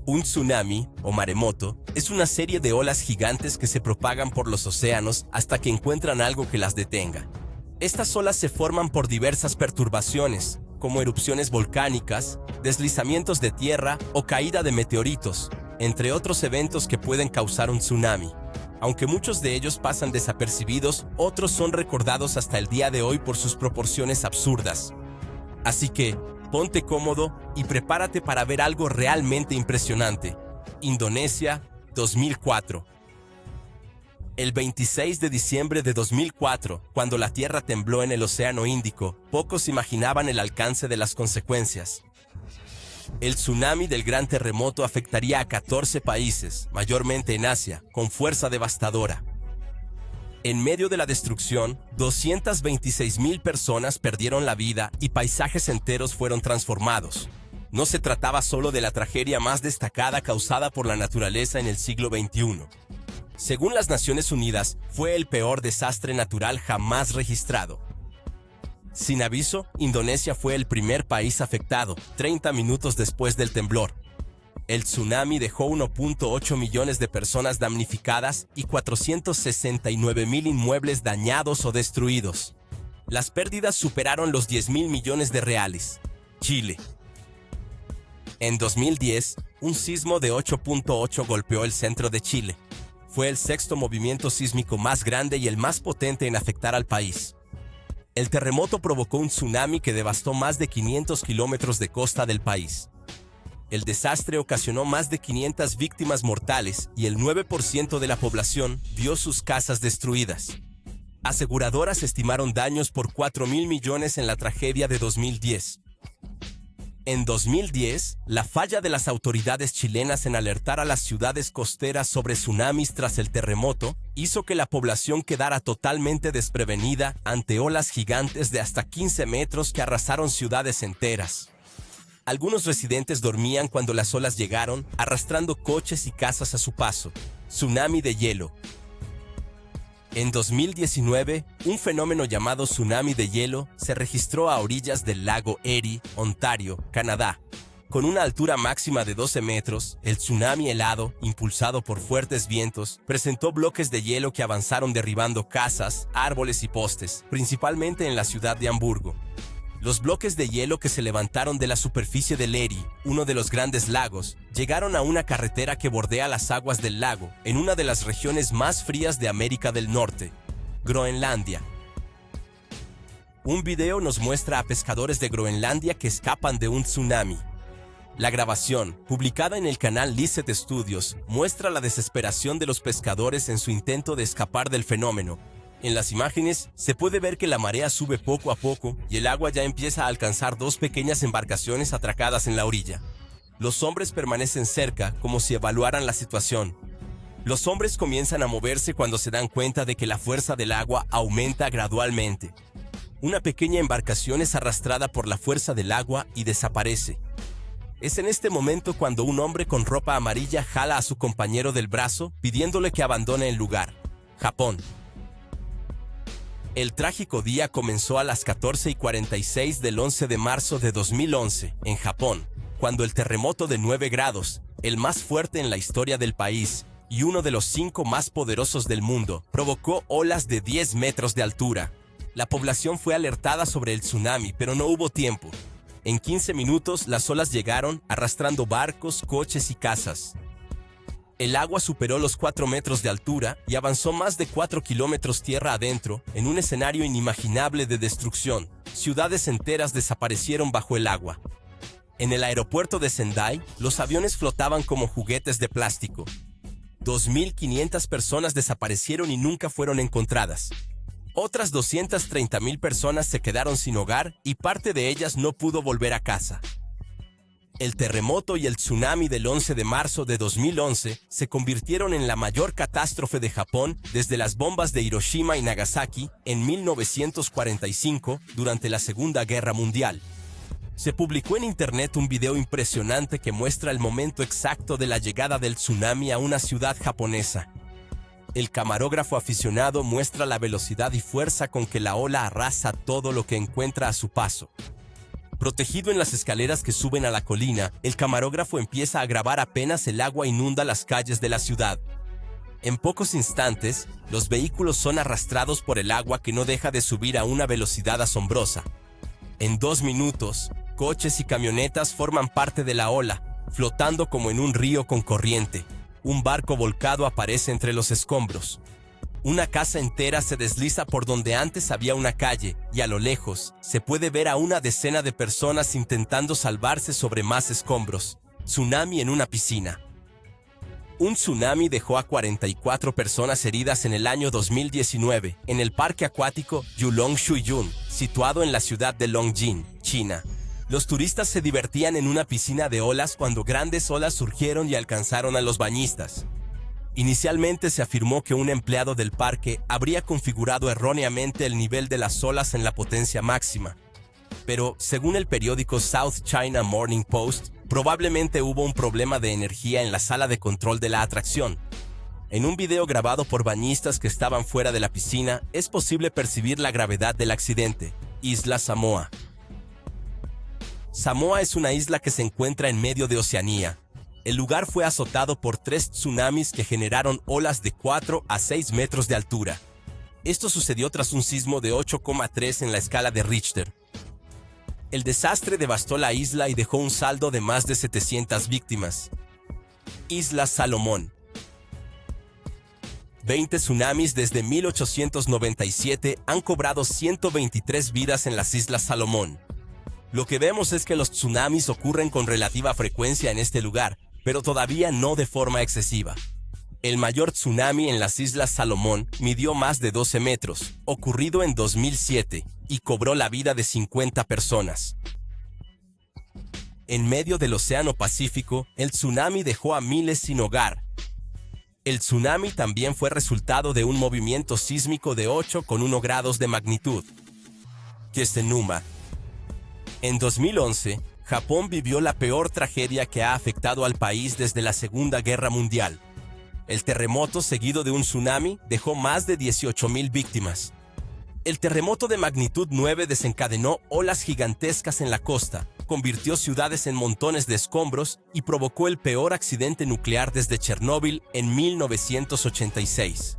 Un tsunami, o maremoto, es una serie de olas gigantes que se propagan por los océanos hasta que encuentran algo que las detenga. Estas olas se forman por diversas perturbaciones, como erupciones volcánicas, deslizamientos de tierra o caída de meteoritos, entre otros eventos que pueden causar un tsunami. Aunque muchos de ellos pasan desapercibidos, otros son recordados hasta el día de hoy por sus proporciones absurdas. Así que, ponte cómodo y prepárate para ver algo realmente impresionante. Indonesia, 2004. El 26 de diciembre de 2004, cuando la Tierra tembló en el Océano Índico, pocos imaginaban el alcance de las consecuencias. El tsunami del gran terremoto afectaría a 14 países, mayormente en Asia, con fuerza devastadora. En medio de la destrucción, 226,000 personas perdieron la vida y paisajes enteros fueron transformados. No se trataba solo de la tragedia más destacada causada por la naturaleza en el siglo XXI. Según las Naciones Unidas, fue el peor desastre natural jamás registrado. Sin aviso, Indonesia fue el primer país afectado, 30 minutos después del temblor. El tsunami dejó 1.8 millones de personas damnificadas y 469,000 inmuebles dañados o destruidos. Las pérdidas superaron los 10,000 millones de reales. Chile. En 2010, un sismo de 8.8 golpeó el centro de Chile. Fue el sexto movimiento sísmico más grande y el más potente en afectar al país. El terremoto provocó un tsunami que devastó más de 500 kilómetros de costa del país. El desastre ocasionó más de 500 víctimas mortales y el 9% de la población vio sus casas destruidas. Aseguradoras estimaron daños por 4,000 millones en la tragedia de 2010. En 2010, la falla de las autoridades chilenas en alertar a las ciudades costeras sobre tsunamis tras el terremoto hizo que la población quedara totalmente desprevenida ante olas gigantes de hasta 15 metros que arrasaron ciudades enteras. Algunos residentes dormían cuando las olas llegaron, arrastrando coches y casas a su paso. Tsunami de hielo. En 2019, un fenómeno llamado tsunami de hielo se registró a orillas del lago Erie, Ontario, Canadá. Con una altura máxima de 12 metros, el tsunami helado, impulsado por fuertes vientos, presentó bloques de hielo que avanzaron derribando casas, árboles y postes, principalmente en la ciudad de Hamburgo. Los bloques de hielo que se levantaron de la superficie del Erie, uno de los grandes lagos, llegaron a una carretera que bordea las aguas del lago, en una de las regiones más frías de América del Norte, Groenlandia. Un video nos muestra a pescadores de Groenlandia que escapan de un tsunami. La grabación, publicada en el canal Lizard Studios, muestra la desesperación de los pescadores en su intento de escapar del fenómeno. En las imágenes, se puede ver que la marea sube poco a poco y el agua ya empieza a alcanzar dos pequeñas embarcaciones atracadas en la orilla. Los hombres permanecen cerca como si evaluaran la situación. Los hombres comienzan a moverse cuando se dan cuenta de que la fuerza del agua aumenta gradualmente. Una pequeña embarcación es arrastrada por la fuerza del agua y desaparece. Es en este momento cuando un hombre con ropa amarilla jala a su compañero del brazo pidiéndole que abandone el lugar. Japón. El trágico día comenzó a las 14:46 del 11 de marzo de 2011, en Japón, cuando el terremoto de 9 grados, el más fuerte en la historia del país y uno de los 5 más poderosos del mundo, provocó olas de 10 metros de altura. La población fue alertada sobre el tsunami, pero no hubo tiempo. En 15 minutos, las olas llegaron, arrastrando barcos, coches y casas. El agua superó los 4 metros de altura y avanzó más de 4 kilómetros tierra adentro en un escenario inimaginable de destrucción. Ciudades enteras desaparecieron bajo el agua. En el aeropuerto de Sendai, los aviones flotaban como juguetes de plástico. 2.500 personas desaparecieron y nunca fueron encontradas. Otras 230,000 personas se quedaron sin hogar y parte de ellas no pudo volver a casa. El terremoto y el tsunami del 11 de marzo de 2011 se convirtieron en la mayor catástrofe de Japón desde las bombas de Hiroshima y Nagasaki en 1945 durante la Segunda Guerra Mundial. Se publicó en internet un video impresionante que muestra el momento exacto de la llegada del tsunami a una ciudad japonesa. El camarógrafo aficionado muestra la velocidad y fuerza con que la ola arrasa todo lo que encuentra a su paso. Protegido en las escaleras que suben a la colina, el camarógrafo empieza a grabar apenas el agua inunda las calles de la ciudad. En pocos instantes, los vehículos son arrastrados por el agua que no deja de subir a una velocidad asombrosa. En 2 minutos, coches y camionetas forman parte de la ola, flotando como en un río con corriente. Un barco volcado aparece entre los escombros. Una casa entera se desliza por donde antes había una calle, y a lo lejos se puede ver a una decena de personas intentando salvarse sobre más escombros. Tsunami en una piscina. Un tsunami dejó a 44 personas heridas en el año 2019 en el parque acuático Yulong Shuyun, situado en la ciudad de Longjing, China. Los turistas se divertían en una piscina de olas cuando grandes olas surgieron y alcanzaron a los bañistas. Inicialmente se afirmó que un empleado del parque habría configurado erróneamente el nivel de las olas en la potencia máxima. Pero, según el periódico South China Morning Post, probablemente hubo un problema de energía en la sala de control de la atracción. En un video grabado por bañistas que estaban fuera de la piscina, es posible percibir la gravedad del accidente. Isla Samoa. Samoa es una isla que se encuentra en medio de Oceanía. El lugar fue azotado por 3 tsunamis que generaron olas de 4 a 6 metros de altura. Esto sucedió tras un sismo de 8,3 en la escala de Richter. El desastre devastó la isla y dejó un saldo de más de 700 víctimas. Isla Salomón. 20 tsunamis desde 1897 han cobrado 123 vidas en las Islas Salomón. Lo que vemos es que los tsunamis ocurren con relativa frecuencia en este lugar, pero todavía no de forma excesiva. El mayor tsunami en las Islas Salomón midió más de 12 metros, ocurrido en 2007, y cobró la vida de 50 personas. En medio del Océano Pacífico, el tsunami dejó a miles sin hogar. El tsunami también fue resultado de un movimiento sísmico de 8,1 grados de magnitud. Kestenuma. En 2011, Japón vivió la peor tragedia que ha afectado al país desde la Segunda Guerra Mundial. El terremoto, seguido de un tsunami, dejó más de 18,000 víctimas. El terremoto de magnitud 9 desencadenó olas gigantescas en la costa, convirtió ciudades en montones de escombros y provocó el peor accidente nuclear desde Chernóbil en 1986.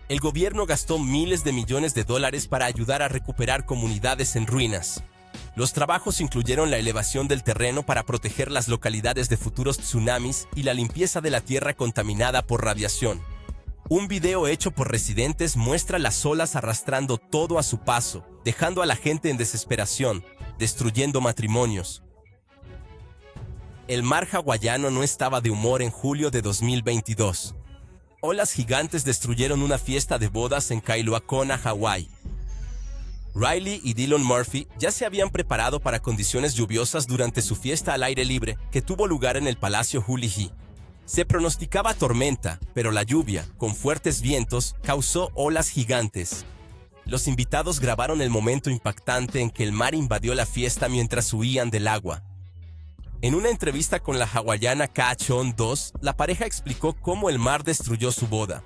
El gobierno gastó miles de millones de dólares para ayudar a recuperar comunidades en ruinas. Los trabajos incluyeron la elevación del terreno para proteger las localidades de futuros tsunamis y la limpieza de la tierra contaminada por radiación. Un video hecho por residentes muestra las olas arrastrando todo a su paso, dejando a la gente en desesperación, destruyendo matrimonios. El mar hawaiano no estaba de humor en julio de 2022. Olas gigantes destruyeron una fiesta de bodas en Kailua Kona, Hawái. Riley y Dylan Murphy ya se habían preparado para condiciones lluviosas durante su fiesta al aire libre que tuvo lugar en el Palacio Hulihi. Se pronosticaba tormenta, pero la lluvia, con fuertes vientos, causó olas gigantes. Los invitados grabaron el momento impactante en que el mar invadió la fiesta mientras huían del agua. En una entrevista con la hawaiana KHON 2, la pareja explicó cómo el mar destruyó su boda.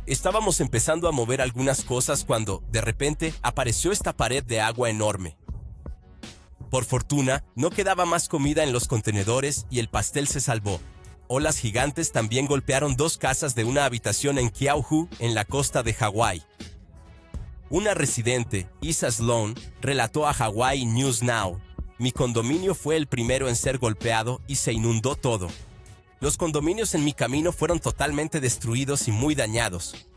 Estábamos empezando a mover algunas cosas cuando, de repente, apareció esta pared de agua enorme. Por fortuna, no quedaba más comida en los contenedores y el pastel se salvó. Olas gigantes también golpearon 2 casas de una habitación en Keauhou, en la costa de Hawái. Una residente, Isa Sloan, relató a Hawaii News Now: "Mi condominio fue el primero en ser golpeado y se inundó todo. Los condominios en mi camino fueron totalmente destruidos y muy dañados.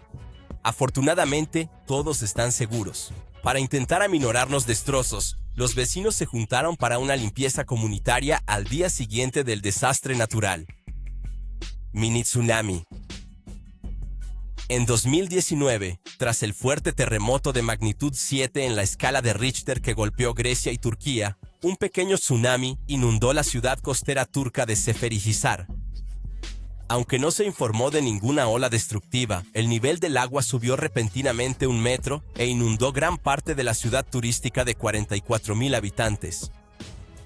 Afortunadamente, todos están seguros. Para intentar aminorar los destrozos, los vecinos se juntaron para una limpieza comunitaria al día siguiente del desastre natural." Mini tsunami. En 2019, tras el fuerte terremoto de magnitud 7 en la escala de Richter que golpeó Grecia y Turquía, un pequeño tsunami inundó la ciudad costera turca de Seferihisar. Aunque no se informó de ninguna ola destructiva, el nivel del agua subió repentinamente 1 metro e inundó gran parte de la ciudad turística de 44,000 habitantes.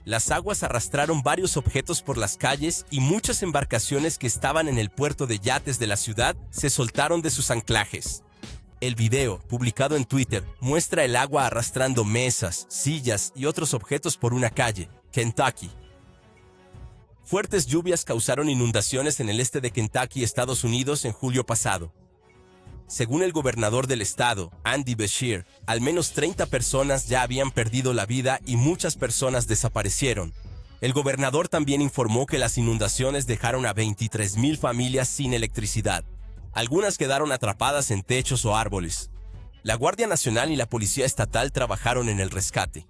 Las aguas arrastraron varios objetos por las calles y muchas embarcaciones que estaban en el puerto de yates de la ciudad se soltaron de sus anclajes. El video, publicado en Twitter, muestra el agua arrastrando mesas, sillas y otros objetos por una calle, Kentucky. Fuertes lluvias causaron inundaciones en el este de Kentucky, Estados Unidos, en julio pasado. Según el gobernador del estado, Andy Beshear, al menos 30 personas ya habían perdido la vida y muchas personas desaparecieron. El gobernador también informó que las inundaciones dejaron a 23,000 familias sin electricidad. Algunas quedaron atrapadas en techos o árboles. La Guardia Nacional y la Policía Estatal trabajaron en el rescate.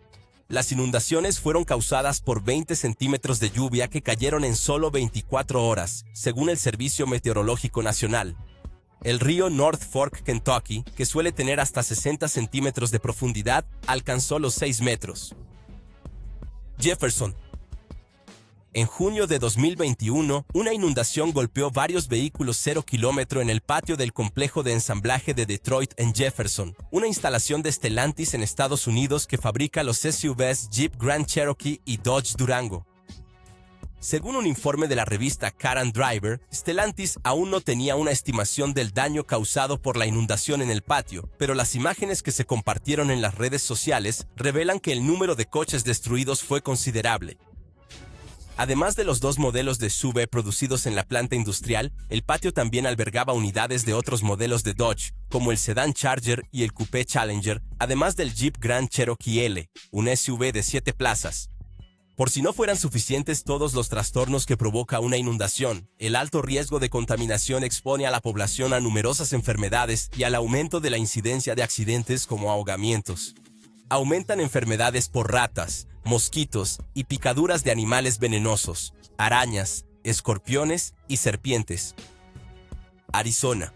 Las inundaciones fueron causadas por 20 centímetros de lluvia que cayeron en solo 24 horas, según el Servicio Meteorológico Nacional. El río North Fork, Kentucky, que suele tener hasta 60 centímetros de profundidad, alcanzó los 6 metros. Jefferson. En junio de 2021, una inundación golpeó varios vehículos 0 km en el patio del complejo de ensamblaje de Detroit en Jefferson, una instalación de Stellantis en Estados Unidos que fabrica los SUVs Jeep Grand Cherokee y Dodge Durango. Según un informe de la revista Car and Driver, Stellantis aún no tenía una estimación del daño causado por la inundación en el patio, pero las imágenes que se compartieron en las redes sociales revelan que el número de coches destruidos fue considerable. Además de los 2 modelos de SUV producidos en la planta industrial, el patio también albergaba unidades de otros modelos de Dodge, como el sedán Charger y el coupé Challenger, además del Jeep Grand Cherokee L, un SUV de 7 plazas. Por si no fueran suficientes todos los trastornos que provoca una inundación, el alto riesgo de contaminación expone a la población a numerosas enfermedades y al aumento de la incidencia de accidentes como ahogamientos. Aumentan enfermedades por ratas, mosquitos y picaduras de animales venenosos, arañas, escorpiones y serpientes. Arizona.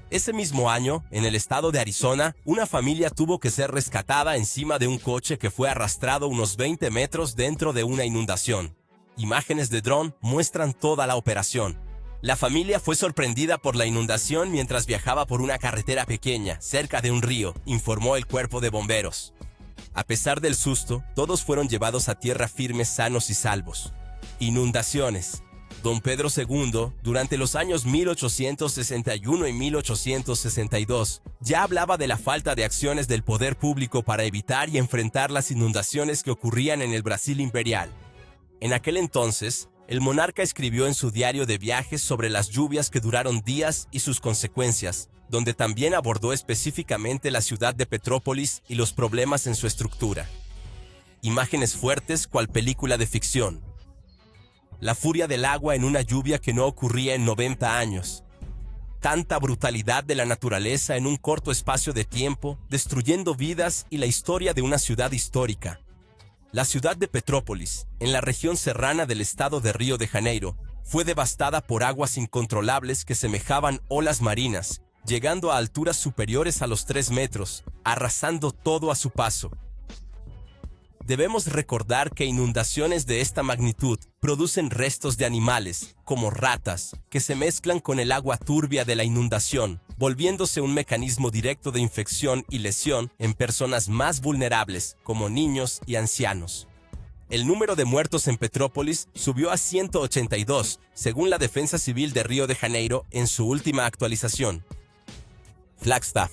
Ese mismo año, en el estado de Arizona, una familia tuvo que ser rescatada encima de un coche que fue arrastrado unos 20 metros dentro de una inundación. Imágenes de dron muestran toda la operación. La familia fue sorprendida por la inundación mientras viajaba por una carretera pequeña, cerca de un río, informó el cuerpo de bomberos. A pesar del susto, todos fueron llevados a tierra firme, sanos y salvos. Inundaciones. Don Pedro II, durante los años 1861 y 1862, ya hablaba de la falta de acciones del poder público para evitar y enfrentar las inundaciones que ocurrían en el Brasil imperial. En aquel entonces, el monarca escribió en su diario de viajes sobre las lluvias que duraron días y sus consecuencias, donde también abordó específicamente la ciudad de Petrópolis y los problemas en su estructura. Imágenes fuertes cual película de ficción. La furia del agua en una lluvia que no ocurría en 90 años. Tanta brutalidad de la naturaleza en un corto espacio de tiempo, destruyendo vidas y la historia de una ciudad histórica. La ciudad de Petrópolis, en la región serrana del estado de Río de Janeiro, fue devastada por aguas incontrolables que semejaban olas marinas, llegando a alturas superiores a los 3 metros, arrasando todo a su paso. Debemos recordar que inundaciones de esta magnitud producen restos de animales, como ratas, que se mezclan con el agua turbia de la inundación, volviéndose un mecanismo directo de infección y lesión en personas más vulnerables, como niños y ancianos. El número de muertos en Petrópolis subió a 182, según la Defensa Civil de Río de Janeiro en su última actualización. Flagstaff.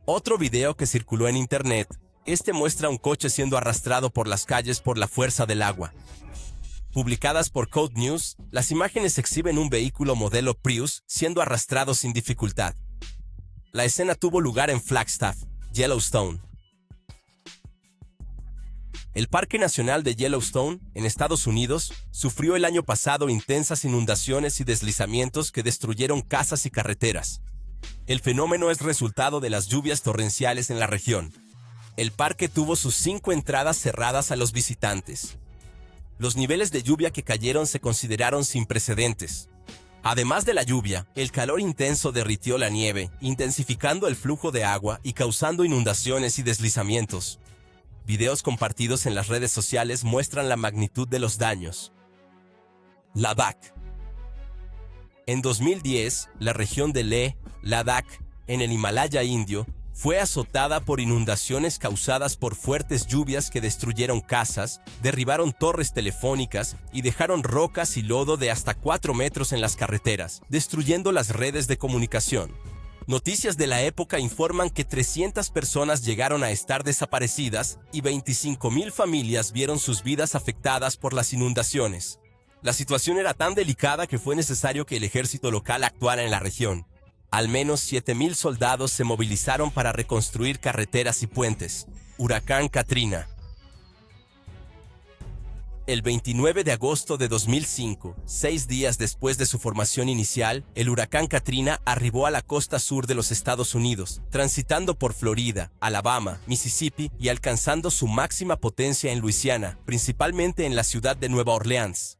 Otro video que circuló en internet. Este muestra un coche siendo arrastrado por las calles por la fuerza del agua. Publicadas por Code News, las imágenes exhiben un vehículo modelo Prius siendo arrastrado sin dificultad. La escena tuvo lugar en Flagstaff, Yellowstone. El Parque Nacional de Yellowstone, en Estados Unidos, sufrió el año pasado intensas inundaciones y deslizamientos que destruyeron casas y carreteras. El fenómeno es resultado de las lluvias torrenciales en la región. El parque tuvo sus 5 entradas cerradas a los visitantes. Los niveles de lluvia que cayeron se consideraron sin precedentes. Además de la lluvia, el calor intenso derritió la nieve, intensificando el flujo de agua y causando inundaciones y deslizamientos. Videos compartidos en las redes sociales muestran la magnitud de los daños. Ladakh. En 2010, la región de Leh, Ladakh, en el Himalaya indio, fue azotada por inundaciones causadas por fuertes lluvias que destruyeron casas, derribaron torres telefónicas y dejaron rocas y lodo de hasta 4 metros en las carreteras, destruyendo las redes de comunicación. Noticias de la época informan que 300 personas llegaron a estar desaparecidas y 25.000 familias vieron sus vidas afectadas por las inundaciones. La situación era tan delicada que fue necesario que el ejército local actuara en la región. Al menos 7.000 soldados se movilizaron para reconstruir carreteras y puentes. Huracán Katrina. El 29 de agosto de 2005, 6 días después de su formación inicial, el huracán Katrina arribó a la costa sur de los Estados Unidos, transitando por Florida, Alabama, Mississippi y alcanzando su máxima potencia en Luisiana, principalmente en la ciudad de Nueva Orleans.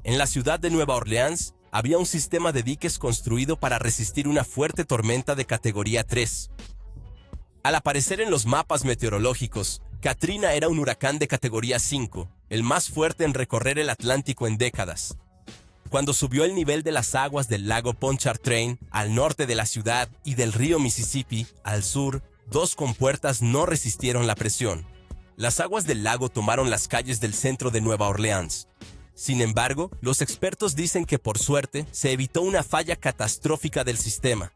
En la ciudad de Nueva Orleans, había un sistema de diques construido para resistir una fuerte tormenta de categoría 3. Al aparecer en los mapas meteorológicos, Katrina era un huracán de categoría 5, el más fuerte en recorrer el Atlántico en décadas. Cuando subió el nivel de las aguas del lago Pontchartrain al norte de la ciudad y del río Mississippi al sur, 2 compuertas no resistieron la presión. Las aguas del lago tomaron las calles del centro de Nueva Orleans. Sin embargo, los expertos dicen que por suerte se evitó una falla catastrófica del sistema.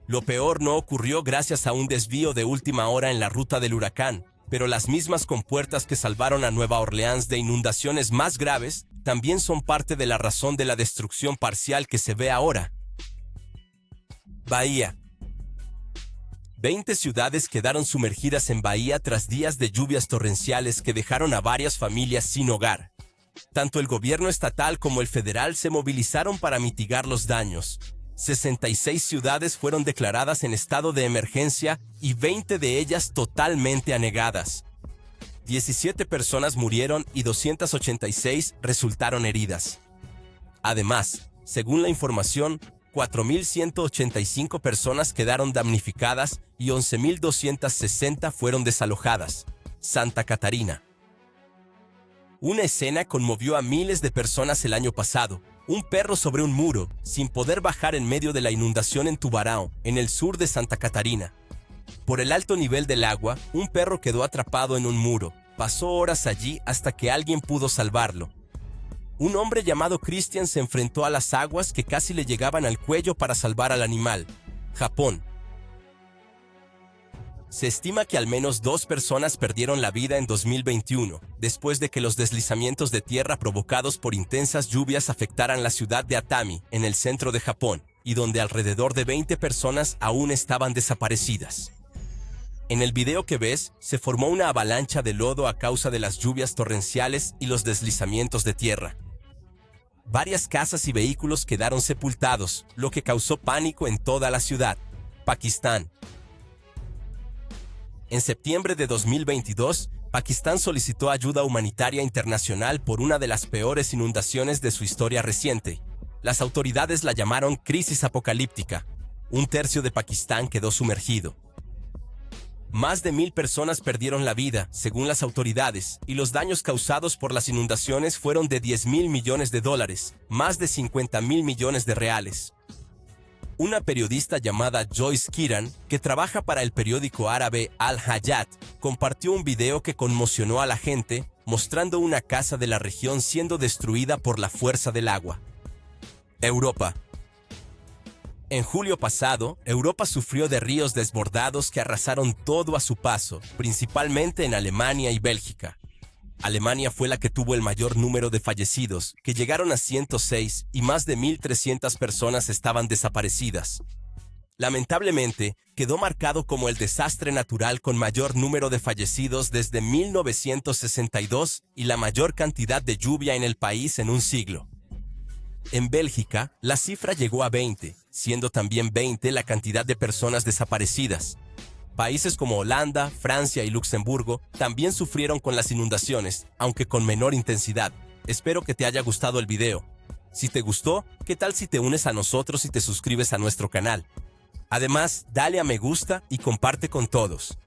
Lo peor no ocurrió gracias a un desvío de última hora en la ruta del huracán, pero las mismas compuertas que salvaron a Nueva Orleans de inundaciones más graves también son parte de la razón de la destrucción parcial que se ve ahora. Bahía. 20 ciudades quedaron sumergidas en Bahía tras días de lluvias torrenciales que dejaron a varias familias sin hogar. Tanto el gobierno estatal como el federal se movilizaron para mitigar los daños. 66 ciudades fueron declaradas en estado de emergencia y 20 de ellas totalmente anegadas. 17 personas murieron y 286 resultaron heridas. Además, según la información, 4.185 personas quedaron damnificadas y 11.260 fueron desalojadas. Santa Catarina. Una escena conmovió a miles de personas el año pasado. Un perro sobre un muro, sin poder bajar en medio de la inundación en Tubarão, en el sur de Santa Catarina. Por el alto nivel del agua, un perro quedó atrapado en un muro. Pasó horas allí hasta que alguien pudo salvarlo. Un hombre llamado Christian se enfrentó a las aguas que casi le llegaban al cuello para salvar al animal. Japón. Se estima que al menos 2 personas perdieron la vida en 2021, después de que los deslizamientos de tierra provocados por intensas lluvias afectaran la ciudad de Atami, en el centro de Japón, y donde alrededor de 20 personas aún estaban desaparecidas. En el video que ves, se formó una avalancha de lodo a causa de las lluvias torrenciales y los deslizamientos de tierra. Varias casas y vehículos quedaron sepultados, lo que causó pánico en toda la ciudad. Pakistán. En septiembre de 2022, Pakistán solicitó ayuda humanitaria internacional por una de las peores inundaciones de su historia reciente. Las autoridades la llamaron crisis apocalíptica. 1/3 de Pakistán quedó sumergido. Más de 1.000 personas perdieron la vida, según las autoridades, y los daños causados por las inundaciones fueron de $10.000 millones, más de 50.000 millones de reales. Una periodista llamada Joyce Kiran, que trabaja para el periódico árabe Al-Hayat, compartió un video que conmocionó a la gente, mostrando una casa de la región siendo destruida por la fuerza del agua. Europa. En julio pasado, Europa sufrió de ríos desbordados que arrasaron todo a su paso, principalmente en Alemania y Bélgica. Alemania fue la que tuvo el mayor número de fallecidos, que llegaron a 106 y más de 1.300 personas estaban desaparecidas. Lamentablemente, quedó marcado como el desastre natural con mayor número de fallecidos desde 1962 y la mayor cantidad de lluvia en el país en un siglo. En Bélgica, la cifra llegó a 20, siendo también 20 la cantidad de personas desaparecidas. Países como Holanda, Francia y Luxemburgo también sufrieron con las inundaciones, aunque con menor intensidad. Espero que te haya gustado el video. Si te gustó, ¿qué tal si te unes a nosotros y te suscribes a nuestro canal? Además, dale a me gusta y comparte con todos.